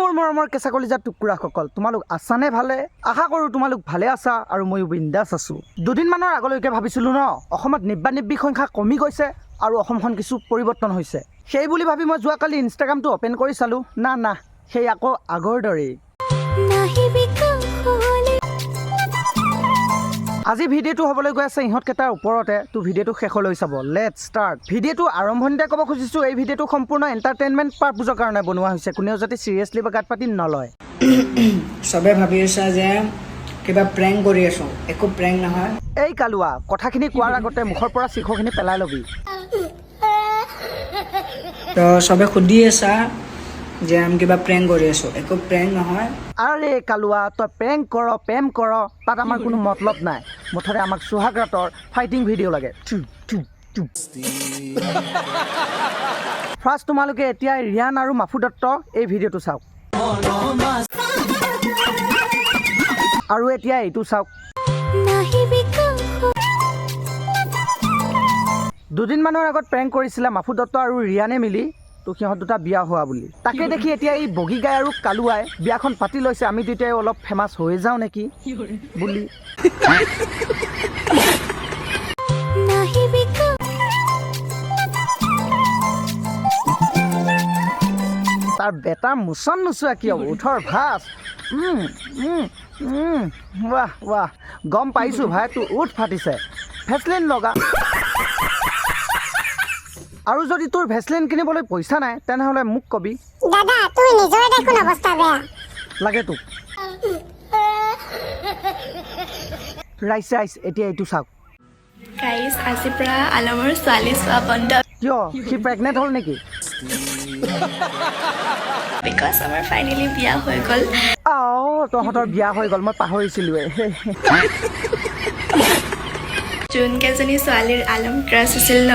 মোৰ মৰমৰ কেঁচা কলিজাৰ টুকুৰাসকল তোমালোক আছানে ভালে আশা কৰোঁ তোমালোক ভালে আছা আৰু ময়ো বিন্দাছ আছোঁ দুদিনমানৰ আগলৈকে ভাবিছিলোঁ ন অসমত নিব্বানিব্বিক সংখ্যা কমি গৈছে আৰু অসমখন কিছু পৰিৱৰ্তন হৈছে সেই বুলি ভাবি মই যোৱাকালি ইনষ্টাগ্ৰামটো অ'পেন কৰি চালোঁ না সেই আকৌ আগৰ দৰেই আজি ভিডিঅ'টো হ'বলৈ গৈ আছে ইহঁতকেইটাৰ ওপৰতে তো ভিডিঅ'টো শেষলৈ চাব লেটছ ষ্টাৰ্ট ভিডিঅ'টো আৰম্ভণিতে ক'ব খুজিছোঁ এই ভিডিঅ'টো সম্পূৰ্ণ এণ্টাৰটেইনমেণ্ট পাৰপ'জৰ কাৰণে বনোৱা হৈছে কোনেও যাতে চিৰিয়াছলি বা গাত পাতি নলয় সবে ভাবি আছে যে কিবা প্ৰেংক কৰি আছো একো প্ৰেংক নহয় এই কালুৱা কথাখিনি কোৱাৰ আগতে মুখৰ পৰা চিখৰখিনি পেলাই ল'বি তো সবে সুধি আছা যে আমি কিবা প্ৰেংক কৰি আছো একো প্ৰেংক নহয় আৰে কালুৱা তই প্ৰেংক কৰ প্ৰেম কৰ তাত আমাৰ কোনো মতলব নাই মুঠতে আমাক সুহাগ ৰাতৰ ফাইটিং ভিডিঅ' লাগে ফাৰ্ষ্ট তোমালোকে এতিয়া ৰিয়ান আৰু মাফু দত্ত এই ভিডিঅ'টো চাওক আৰু এতিয়া এইটো চাওক দুদিনমানৰ আগত প্ৰেংক কৰিছিলে মাফু দত্ত আৰু ৰিয়ানে মিলি তো সিহঁত দুটা বিয়া হোৱা বুলি তাকে দেখি এতিয়া এই বগী গাই আৰু কালুৱাই বিয়াখন পাতি লৈছে আমি দুটাই অলপ ফেমাছ হৈ যাওঁ নেকি বুলি তাৰ বেটাৰ মোচন নোচোৱা কিয় উঠৰ ভাজ ৱাহ ৱাহ গম পাইছোঁ ভাই তোৰ উঠ ফাটিছে ভেচলিন লগা আৰু যদি তোৰ ভেচলিন কিনিবলৈ পইচা নাই তেনেহ'লে মোক কবি দাদা তুমি নিজৰে দেখোন অৱস্থা বেয়া লাগে তোক ৰাইছ এতিয়া এইটো চাওক গাইজ আজিৰ পৰা আলমৰ ছোৱালী চোৱা বন্ধ কিয় সি প্ৰেগনেণ্ট হ'ল নেকি বিকজ আমাৰ ফাইনেলি বিয়া হৈ গ'ল তহঁতৰ বিয়া হৈ গ'ল মই পাহৰিছিলোঁৱে যোনকেইজনী ছোৱালীৰ আলম ক্ৰাছ আছিল ন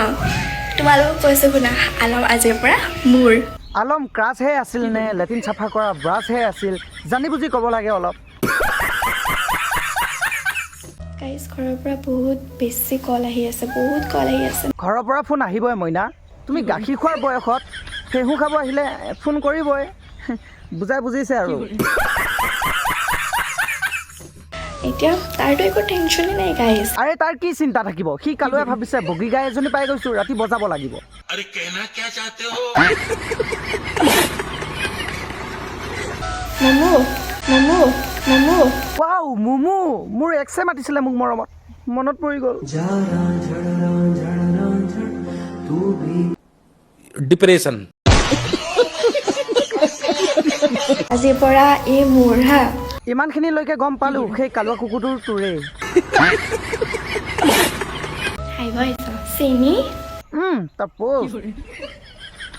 তোমালোকক কৈছোঁ শুনা আলম আজিৰ পৰা মোৰ আলম ক্ৰাছহে আছিল নে লেট্ৰিন চাফা কৰা ব্ৰাছহে আছিল জানি বুজি ক'ব লাগে অলপ গাইজ ঘৰৰ পৰা বহুত বেছি কল আহি আছে ঘৰৰ পৰা ফোন আহিবই মইনা তুমি গাখীৰ খোৱাৰ বয়সত ফেহু খাব আহিলে ফোন কৰিবই বুজাই বুজিছে আৰু এতিয়া তাৰতো একো টেনশ্যনেই নাই গাইজ আৰে তাৰ কি চিন্তা থাকিব সি কালুৱে ভাবিছে বগী গাই এজনী পাই গৈছোঁ ৰাতি বজাব লাগিব মমো ৱাও মুমু মোৰ এক্সে মাতিছিলে মোক মৰমত মনত পৰি গ'ল ডিপ্ৰেশ্যন আজিৰ পৰা এই মোৰ হা ইমানখিনিলৈকে গম পালোঁ সেই কালুৱা কুকুৰটোৰ তোৰেই খাই গৈছ চেনি তাৰ পোষ্ট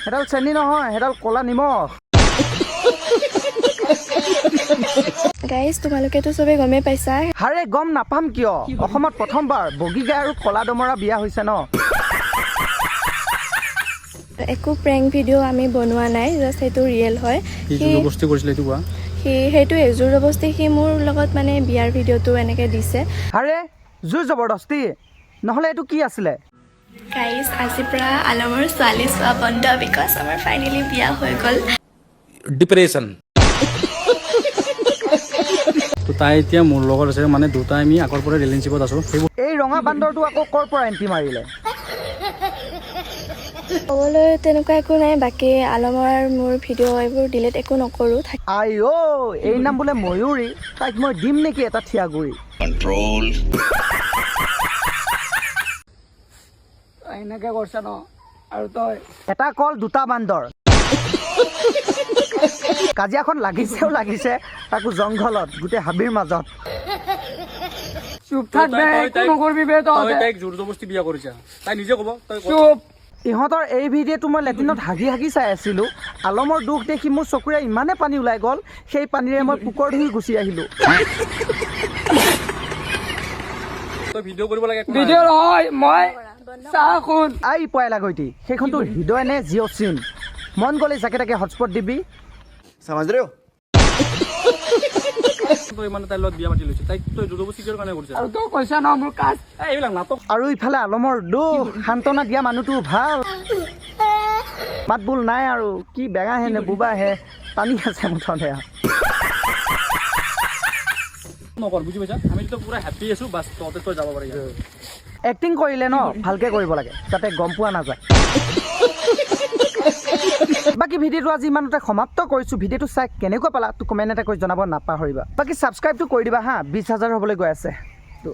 সেইডাল চেনি নহয় সেইডাল ক'লা নিমখ গাইজ তোমালোকেতো চবে গমেই পাইছা হাৰে গম নাপাম কিয় অসমত প্ৰথমবাৰ বগী গাই আৰু ক'লা দমৰা বিয়া হৈছে ন একো প্ৰেংক ভিডিঅ' আমি বনোৱা নাই জাষ্ট সেইটো ৰিয়েল হয় সেইটো জোৰ জবস্তি সি মোৰ লগত মানে বিয়াৰ ভিডিঅ'টো এনেকৈ দিছে হাৰে জোৰ জবৰদস্তি নহ'লে এইটো কি আছিলে গাইজ আজিৰ পৰা আলমৰ ছোৱালী চোৱা বন্ধ বিকজ আমাৰ ফাইনেলি বিয়া হৈ গ'ল ডিপ্ৰেশ্যন তাই এতিয়া মোৰ লগত আছে মানে দুটাই আমি আগৰ পৰা ৰিলেশ্যনশ্বিপত আছোঁ এই ৰঙা বান্দৰটো আকৌ ক'ৰ পৰা এণ্টি মাৰিলে ক'বলৈ তেনেকুৱা একো নাই বাকী আলমৰ আৰু মোৰ ভিডিঅ' এইবোৰ ডিলিট একো নকৰোঁ এই নাম বোলে ময়ূৰী তাইক মই দিম নেকি এটা থিয়াগুৰি এনেকে কৰিছা ন আৰু তই এটা কল দুটা বান্দৰ কাজিয়াখন লাগিছেও লাগিছে তাকো জংঘলত গোটেই হাবিৰ মাজত চুপ থাক বে একো নকৰিবি বে তই তাইক জোৰ জবস্তি বিয়া কৰিছা তাই নিজে ক'ব তই চুপ ইহঁতৰ এই ভিডিঅ'টো মই লেট্ৰিনত হাগি চাই আছিলোঁ আলমৰ দুখ দেখি মোৰ চকুৰে ইমানে পানী ওলাই গ'ল সেই পানীৰে মই পোকৰ ধুই গুচি আহিলোঁ তই ভিডিঅ' কৰিব লাগে ভিডিঅ' নহয় মই চাহ শুন আই পয়লা গৈটি সেইখনতো হৃদয় নে জিঅ' চিম মন গ'লে যাকে তাকে হটস্পট দিবি समझ रहे हो তই মানে তাইৰ লগত বিয়া পাতি লৈছে তাইক তই জোৰ জবস্তি কিহৰ কাৰণে কৰিছা আৰু তই কৈছা ন মোৰ কাজ এইবিলাক নাটক আৰু ইফালে আলমৰ দুখ সান্তনা দিয়া মানুহটো ভাল মাত বোল নাই আৰু কি বেঙাহে নে বুবাহে টানি আছে মুঠতে নকৰ বুজি পাইছা আমিতো পুৰা হেপী আছোঁ বাছ তহঁতে তই যাব পাৰি এক্টিং কৰিলে ন ভালকৈ কৰিব লাগে যাতে গম পোৱা নাযায় বাকী ভিডিঅ'টো আজি ইমানতে সমাপ্ত কৰিছোঁ ভিডিঅ'টো চাই কেনেকুৱা পালা তোক কমেণ্ট এটা কৰি জনাব নাপাহৰিবা বাকী ছাবস্ক্ৰাইবটো কৰি দিবা হা 20,000 হ'বলৈ গৈ আছে তো